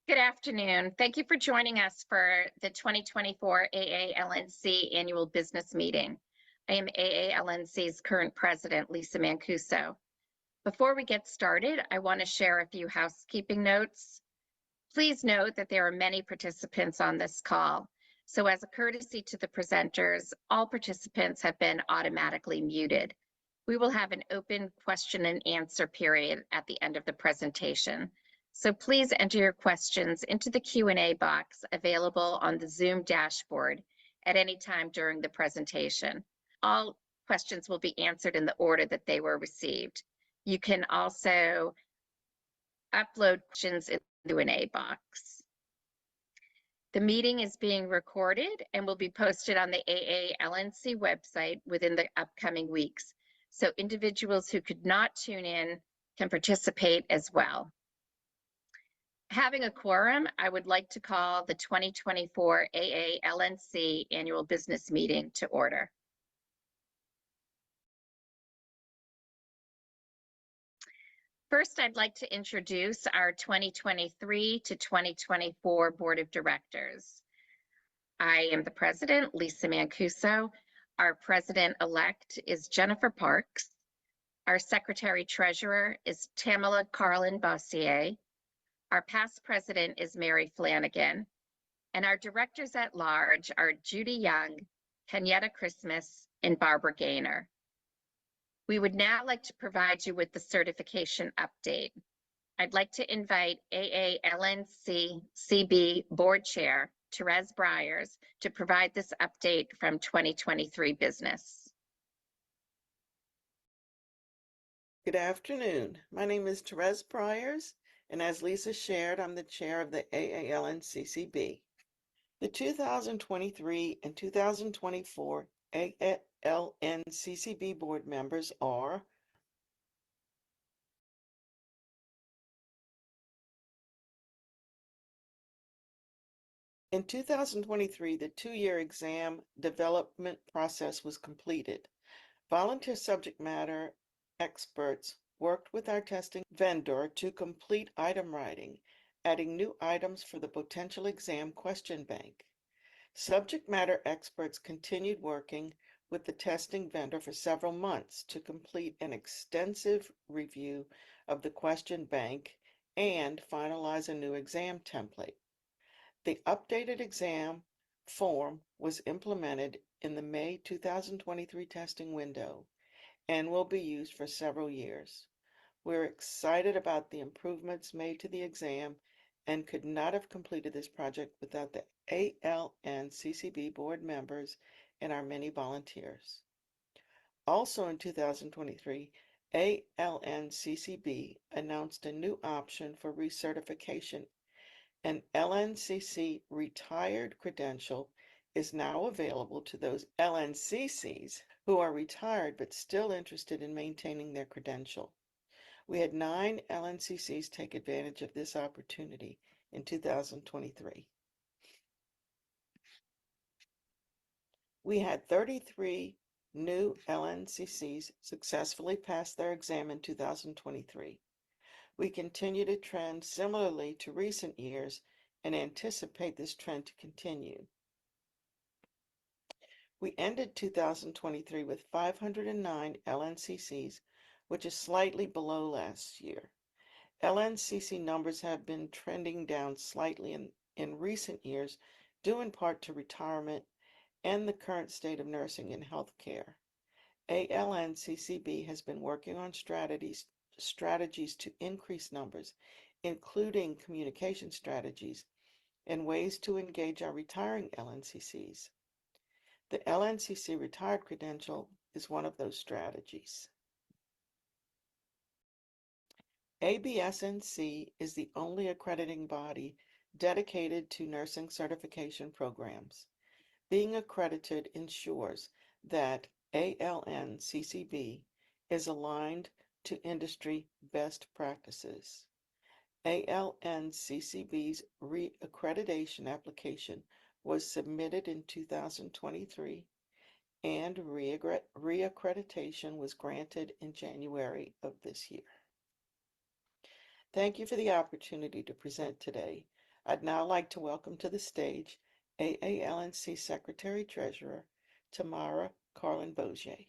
Good afternoon. Thank you for joining us for the 2024 AALNC Annual Business Meeting. I am AALNC's current president, Lisa Mancuso. Before we get started, I want to share a few housekeeping notes. Please note that there are many participants on this call. So as a courtesy to the presenters, all participants have been automatically muted. We will have an open question and answer period at the end of the presentation. So please enter your questions into the Q&A box available on the Zoom dashboard at any time during the presentation. All questions will be answered in the order that they were received. You can also upload questions in the Q&A box. The meeting is being recorded and will be posted on the AALNC website within the upcoming weeks. So individuals who could not tune in can participate as well. Having a quorum, I would like to call the 2024 AALNC Annual Business Meeting to order. First, I'd like to introduce our 2023 to 2024 Board of Directors. I am the president, Lisa Mancuso. Our president-elect is Jennifer Parks. Our secretary-treasurer is Tamala Carlin-Bossier. Our past president is Mary Flanagan, and our directors at large are Judy Young, Kenyatta Christmas, and Barbara Gaynor. We would now like to provide you with the certification update. I'd like to invite AALNC CB Board Chair, Therese Bryers, to provide this update from 2023 business. Good afternoon. My name is Therese Bryers, and as Lisa shared, I'm the chair of the AALNCCB. The 2023 and 2024 AALNCCB board members are in 2023, the two-year exam development process was completed. Volunteer subject matter experts worked with our testing vendor to complete item writing, adding new items for the potential exam question bank. Subject matter experts continued working with the testing vendor for several months to complete an extensive review of the question bank and finalize a new exam template. The updated exam form was implemented in the May 2023 testing window and will be used for several years. We're excited about the improvements made to the exam and could not have completed this project without the AALNCCB board members and our many volunteers. Also in 2023, AALNCCB announced a new option for recertification. An LNCC retired credential is now available to those LNCCs who are retired but still interested in maintaining their credential. We had 9 LNCCs take advantage of this opportunity in 2023. We had 33 new LNCCs successfully pass their exam in 2023. We continue to trend similarly to recent years and anticipate this trend to continue. We ended 2023 with 509 LNCCs, which is slightly below last year. LNCC numbers have been trending down slightly in recent years, due in part to retirement and the current state of nursing and healthcare. AALNCCB has been working on strategies to increase numbers, including communication strategies and ways to engage our retiring LNCCs. The LNCC retired credential is one of those strategies. ABSNC is the only accrediting body dedicated to nursing certification programs. Being accredited ensures that AALNCCB is aligned to industry best practices. AALNCCB's reaccreditation application was submitted in 2023 and reaccreditation was granted in January of this year. Thank you for the opportunity to present today. I'd now like to welcome to the stage AALNC Secretary Treasurer Tamara Carlin-Bozier.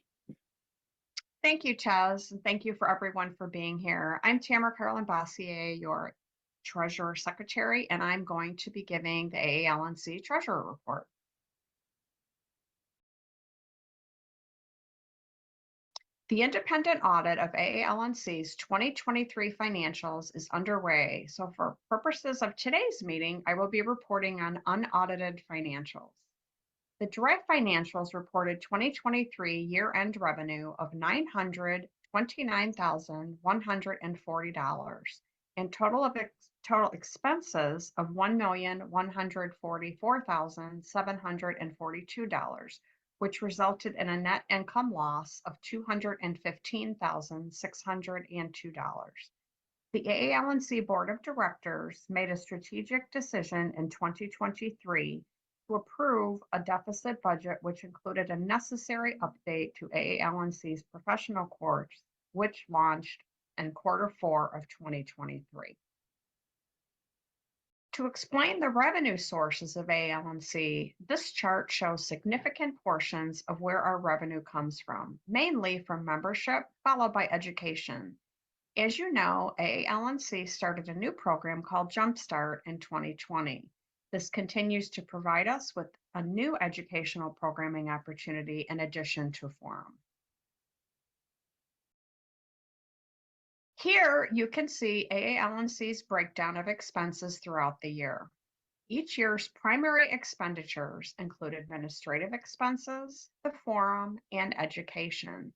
Thank you, Chaz, and thank you for everyone for being here. I'm Tamara Carlin-Bozier, your Treasurer Secretary, and I'm going to be giving the AALNC Treasurer Report. The independent audit of AALNC's 2023 financials is underway, so for purposes of today's meeting, I will be reporting on unaudited financials. The direct financials reported 2023 year-end revenue of $929,140 and total expenses of $1,144,742, which resulted in a net income loss of $215,602. The AALNC Board of Directors made a strategic decision in 2023 to approve a deficit budget, which included a necessary update to AALNC's professional course, which launched in Q4 of 2023. To explain the revenue sources of AALNC, this chart shows significant portions of where our revenue comes from, mainly from membership, followed by education. As you know, AALNC started a new program called Jumpstart in 2020. This continues to provide us with a new educational programming opportunity in addition to Forum. Here you can see AALNC's breakdown of expenses throughout the year. Each year's primary expenditures include administrative expenses, the Forum, and education.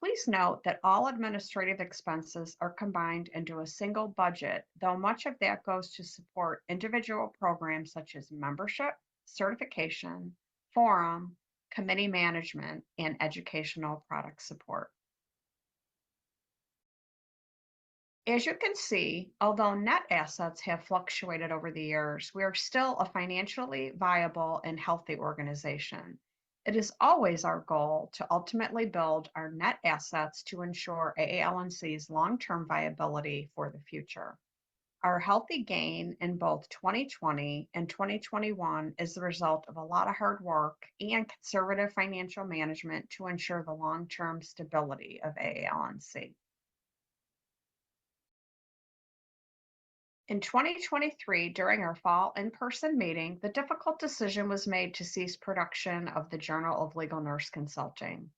Please note that all administrative expenses are combined into a single budget, though much of that goes to support individual programs such as membership, certification, Forum, committee management, and educational product support. As you can see, although net assets have fluctuated over the years, we are still a financially viable and healthy organization. It is always our goal to ultimately build our net assets to ensure AALNC's long-term viability for the future. Our healthy gain in both 2020 and 2021 is the result of a lot of hard work and conservative financial management to ensure the long-term stability of AALNC. In 2023, during our fall in-person meeting, the difficult decision was made to cease production of the Journal of Legal Nurse Consulting.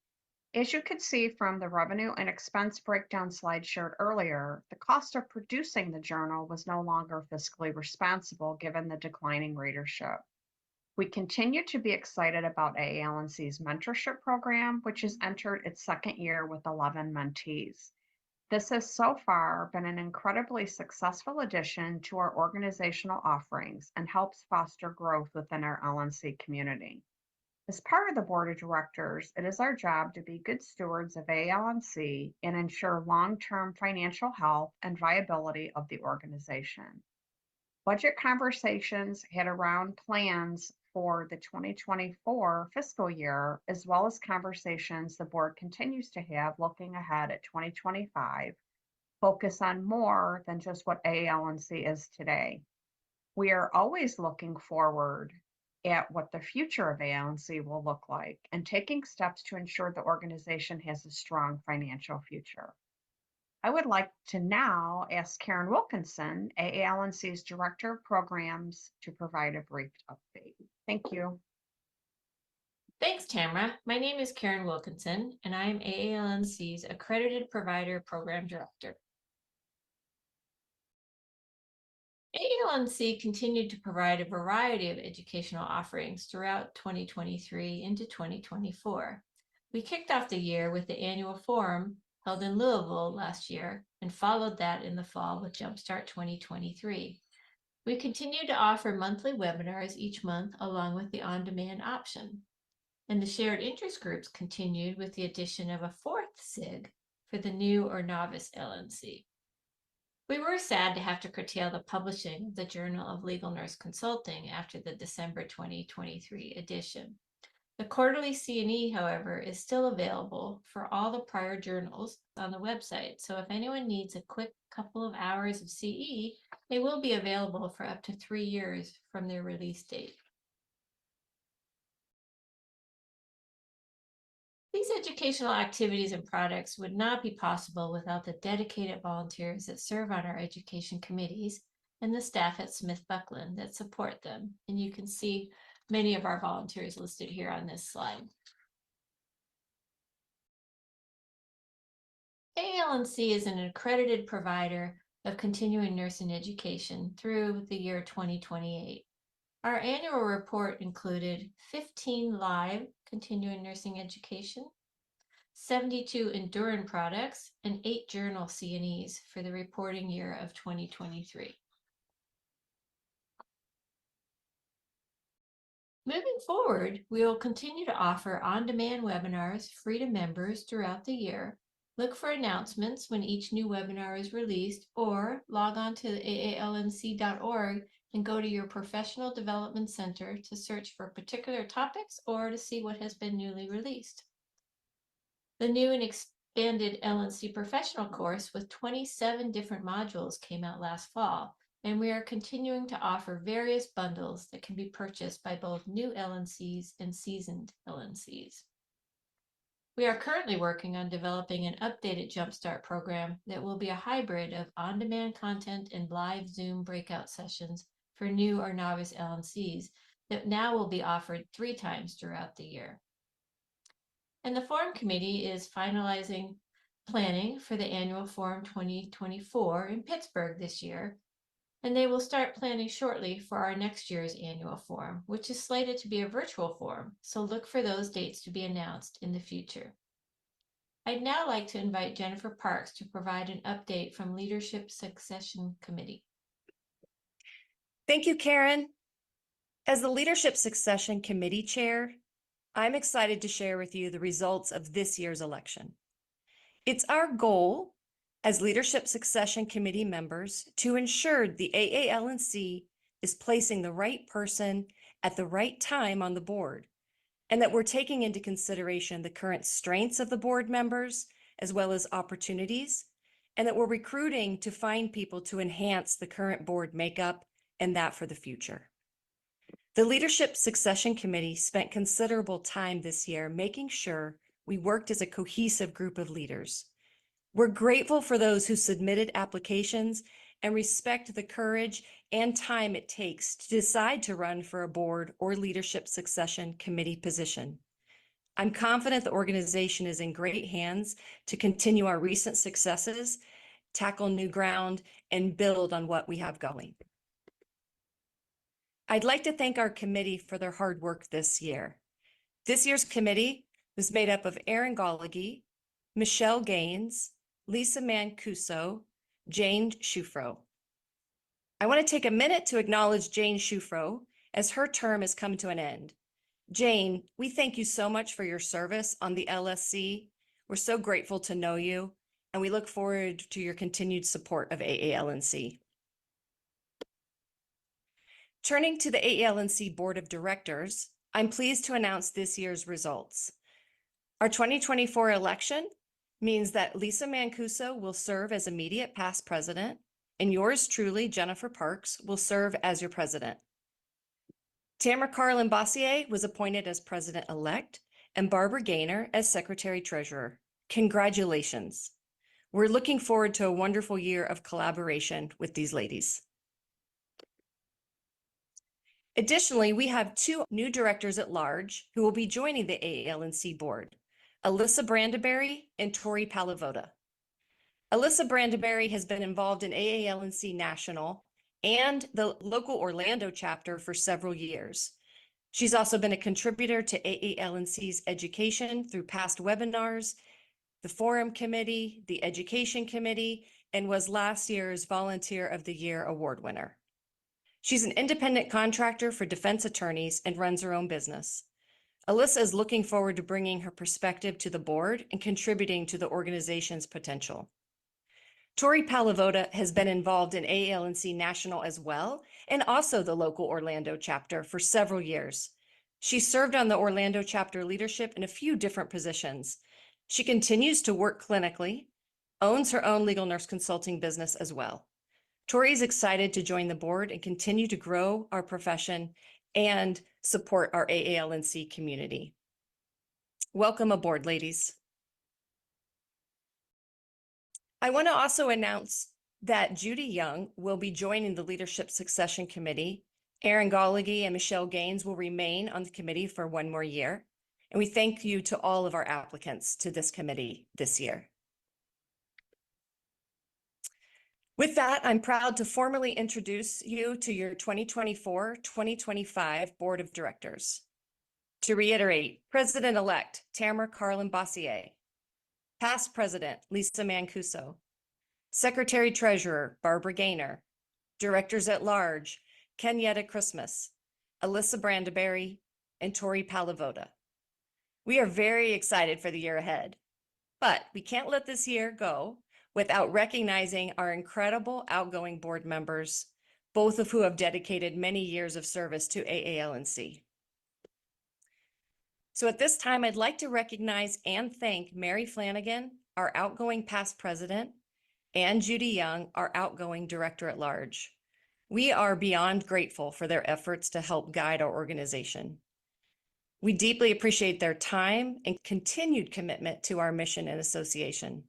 As you could see from the revenue and expense breakdown slide shared earlier, the cost of producing the journal was no longer fiscally responsible given the declining readership. We continue to be excited about AALNC's mentorship program, which has entered its second year with 11 mentees. This has so far been an incredibly successful addition to our organizational offerings and helps foster growth within our LNC community. As part of the board of directors, it is our job to be good stewards of AALNC and ensure long-term financial health and viability of the organization. Budget conversations had around plans for the 2024 fiscal year, as well as conversations the board continues to have looking ahead at 2025, focus on more than just what AALNC is today. We are always looking forward at what the future of AALNC will look like and taking steps to ensure the organization has a strong financial future. I would like to now ask Karen Wilkinson, AALNC's Director of Programs, to provide a brief update. Thank you. Thanks, Tamara. My name is Karen Wilkinson, and I am AALNC's Accredited Provider Program Director. AALNC continued to provide a variety of educational offerings throughout 2023 into 2024. We kicked off the year with the annual forum held in Louisville last year and followed that in the fall with Jumpstart 2023. We continue to offer monthly webinars each month along with the on-demand option. And the shared interest groups continued with the addition of a fourth SIG for the new or novice LNC. We were sad to have to curtail the publishing of the Journal of Legal Nurse Consulting after the December 2023 edition. The quarterly C&E, however, is still available for all the prior journals on the website. So if anyone needs a quick couple of hours of CE, they will be available for up to 3 years from their release date. These educational activities and products would not be possible without the dedicated volunteers that serve on our education committees and the staff at Smith Buckland that support them. And you can see many of our volunteers listed here on this slide. AALNC is an accredited provider of continuing nursing education through the year 2028. Our annual report included 15 live continuing nursing education, 72 Endurin products, and 8 journal C&Es for the reporting year of 2023. Moving forward, we will continue to offer on-demand webinars free to members throughout the year. Look for announcements when each new webinar is released, or log on to aalnc.org and go to your Professional Development Center to search for particular topics or to see what has been newly released. The new and expanded LNC Professional course with 27 different modules came out last fall, and we are continuing to offer various bundles that can be purchased by both new LNCs and seasoned LNCs. We are currently working on developing an updated Jumpstart program that will be a hybrid of on-demand content and live Zoom breakout sessions for new or novice LNCs that now will be offered 3 times throughout the year. And the Forum Committee is finalizing planning for the annual Forum 2024 in Pittsburgh this year, and they will start planning shortly for our next year's annual forum, which is slated to be a virtual forum, so look for those dates to be announced in the future. I'd now like to invite Jennifer Parks to provide an update from Leadership Succession Committee. Thank you, Karen. As the Leadership Succession Committee Chair, I'm excited to share with you the results of this year's election. It's our goal as Leadership Succession Committee members to ensure the AALNC is placing the right person at the right time on the board, and that we're taking into consideration the current strengths of the board members as well as opportunities, and that we're recruiting to find people to enhance the current board makeup and that for the future. The Leadership Succession Committee spent considerable time this year making sure we worked as a cohesive group of leaders. We're grateful for those who submitted applications and respect the courage and time it takes to decide to run for a board or leadership succession committee position. I'm confident the organization is in great hands to continue our recent successes, tackle new ground, and build on what we have going. I'd like to thank our committee for their hard work this year. This year's committee was made up of Aaron Gallagher, Michelle Gaines, Lisa Mancuso, Jane Schufro. I want to take a minute to acknowledge Jane Schufro as her term has come to an end. Jane, we thank you so much for your service on the LSC. We're so grateful to know you, and we look forward to your continued support of AALNC. Turning to the AALNC Board of Directors, I'm pleased to announce this year's results. Our 2024 election means that Lisa Mancuso will serve as immediate past president, and yours truly, Jennifer Parks, will serve as your president. Tamara Carlin-Bossier was appointed as president-elect, and Barbara Gaynor as secretary-treasurer. Congratulations. We're looking forward to a wonderful year of collaboration with these ladies. Additionally, we have 2 new directors at large who will be joining the AALNC board, Alyssa Brandeberry and Tori Palavoda. Alyssa Brandeberry has been involved in AALNC National and the local Orlando chapter for several years. She's also been a contributor to AALNC's education through past webinars, the Forum Committee, the Education Committee, and was last year's Volunteer of the Year award winner. She's an independent contractor for defense attorneys and runs her own business. Alyssa is looking forward to bringing her perspective to the board and contributing to the organization's potential. Tori Palavoda has been involved in AALNC National as well, and also the local Orlando chapter for several years. She served on the Orlando chapter leadership in a few different positions. She continues to work clinically, owns her own legal nurse consulting business as well. Tori is excited to join the board and continue to grow our profession and support our AALNC community. Welcome aboard, ladies. I want to also announce that Judy Young will be joining the Leadership Succession Committee. Erin Gallagher and Michelle Gaines will remain on the committee for one more year. And we thank you to all of our applicants to this committee this year. With that, I'm proud to formally introduce you to your 2024-2025 Board of Directors. To reiterate, President-elect Tamara Carlin-Bossier, past President Lisa Mancuso, Secretary-Treasurer Barbara Gaynor, Directors at Large Kenyatta Christmas, Alyssa Brandeberry, and Tori Palavoda. We are very excited for the year ahead, but we can't let this year go without recognizing our incredible outgoing board members, both of who have dedicated many years of service to AALNC. So at this time, I'd like to recognize and thank Mary Flanagan, our outgoing past president, and Judy Young, our outgoing director at large. We are beyond grateful for their efforts to help guide our organization. We deeply appreciate their time and continued commitment to our mission and association.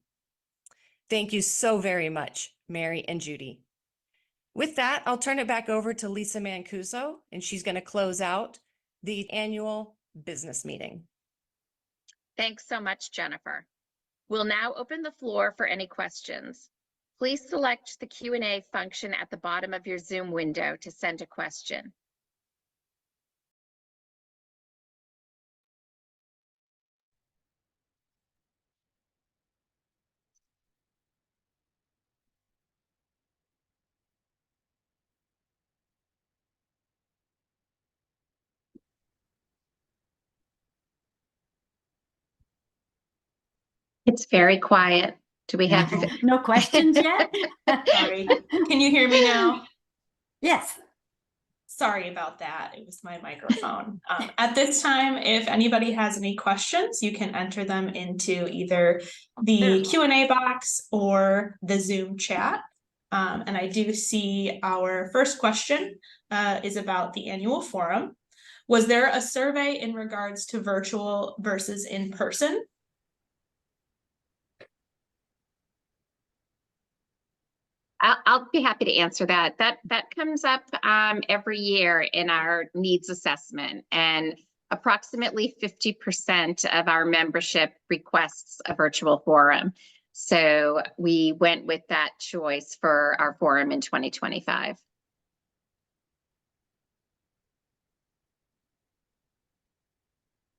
Thank you so very much, Mary and Judy. With that, I'll turn it back over to Lisa Mancuso, and she's going to close out the annual business meeting. Thanks so much, Jennifer. We'll now open the floor for any questions. Please select the Q&A function at the bottom of your Zoom window to send a question. It's very quiet. Do we have? No questions yet? Sorry. Can you hear me now? Yes. Sorry about that. It was my microphone. At this time, if anybody has any questions, you can enter them into either the Q&A box or the Zoom chat. And I do see our first question is about the annual forum. Was there a survey in regards to virtual versus in person? I'll be happy to answer that. That comes up every year in our needs assessment, and approximately 50% of our membership requests a virtual forum. So we went with that choice for our forum in 2025.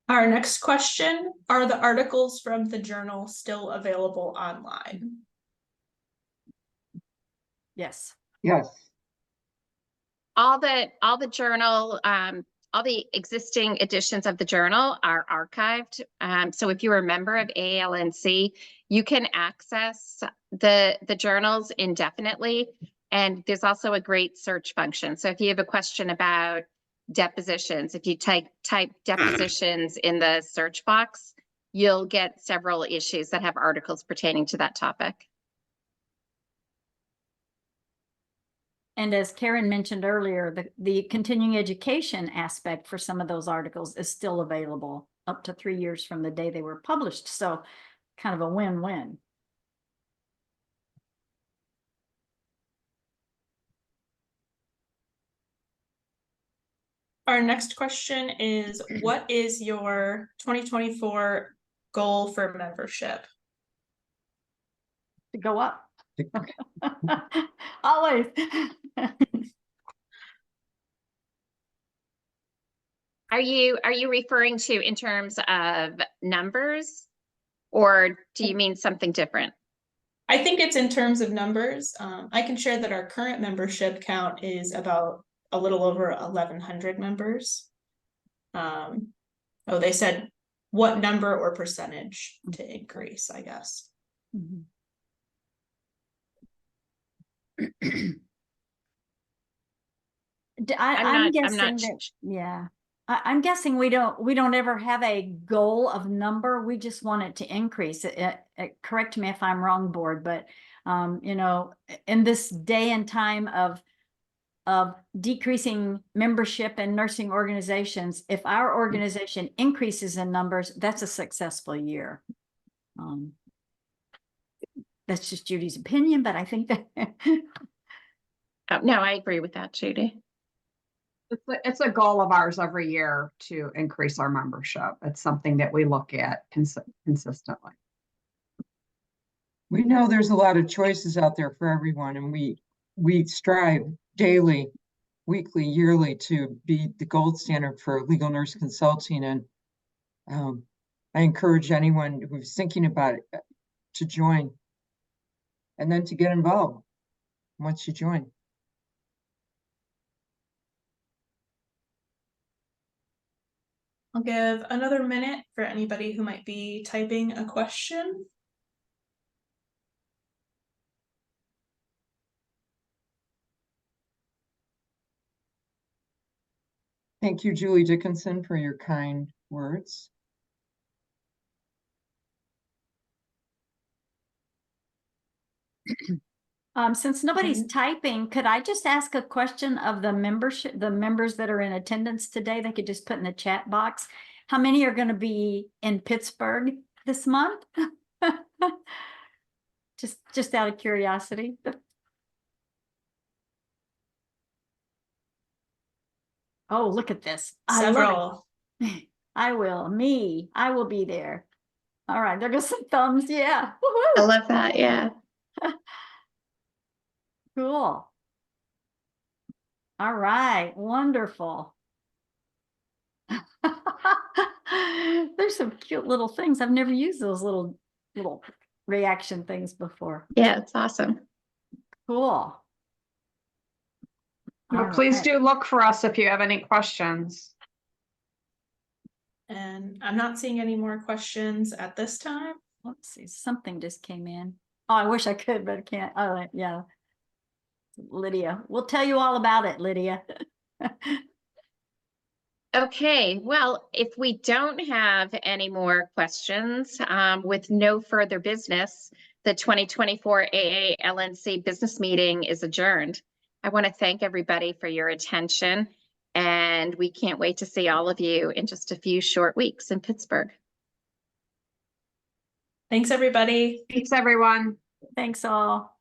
Our next question, are the articles from the journal still available online? Yes. Yes. All the journal, all the existing editions of the journal are archived. So if you're a member of AALNC, you can access the journals indefinitely. And there's also a great search function. So if you have a question about depositions, if you type depositions in the search box, you'll get several issues that have articles pertaining to that topic. And as Karen mentioned earlier, the continuing education aspect for some of those articles is still available up to 3 years from the day they were published. So kind of a win-win. Our next question is, what is your 2024 goal for membership? To go up. Always. Are you referring to in terms of numbers, or do you mean something different? I think it's in terms of numbers. I can share that our current membership count is about a little over 1,100 members. Oh, they said what number or percentage to increase, I guess. Mhm. I'm guessing that, yeah, I'm guessing we don't ever have a goal of number. We just want it to increase. Correct me if I'm wrong, board, but you know, in this day and time of decreasing membership in nursing organizations, if our organization increases in numbers, that's a successful year. That's just Judy's opinion, but I think that No, I agree with that, Judy. It's a goal of ours every year to increase our membership. It's something that we look at consistently. We know there's a lot of choices out there for everyone, and we strive daily, weekly, yearly to be the gold standard for legal nurse consulting. And I encourage anyone who's thinking about it to join, and then to get involved once you join. I'll give another minute for anybody who might be typing a question. Thank you, Julie Dickinson, for your kind words. Since nobody's typing, could I just ask a question of the membership, the members that are in attendance today? They could just put in the chat box. How many are going to be in Pittsburgh this month? Just out of curiosity. Oh, look at this. Several. I will be there. All right, there goes some thumbs. Yeah. I Woohoo. love that. Yeah. Cool. All right, wonderful. There's some cute little things. I've never used those little reaction things before. Yeah, it's awesome. Cool. Well, All please right. do look for us if you have any questions. And I'm not seeing any more questions at this time. Let's see, something just came in. Oh, I wish I could, but I can't. Oh, yeah. Lydia, we'll tell you all about it, Lydia. Okay, well, if we don't have any more questions, with no further business, the 2024 AALNC business meeting is adjourned. I want to thank everybody for your attention, and we can't wait to see all of you in just a few short weeks in Pittsburgh. Thanks, everybody. Thanks, everyone. Thanks all.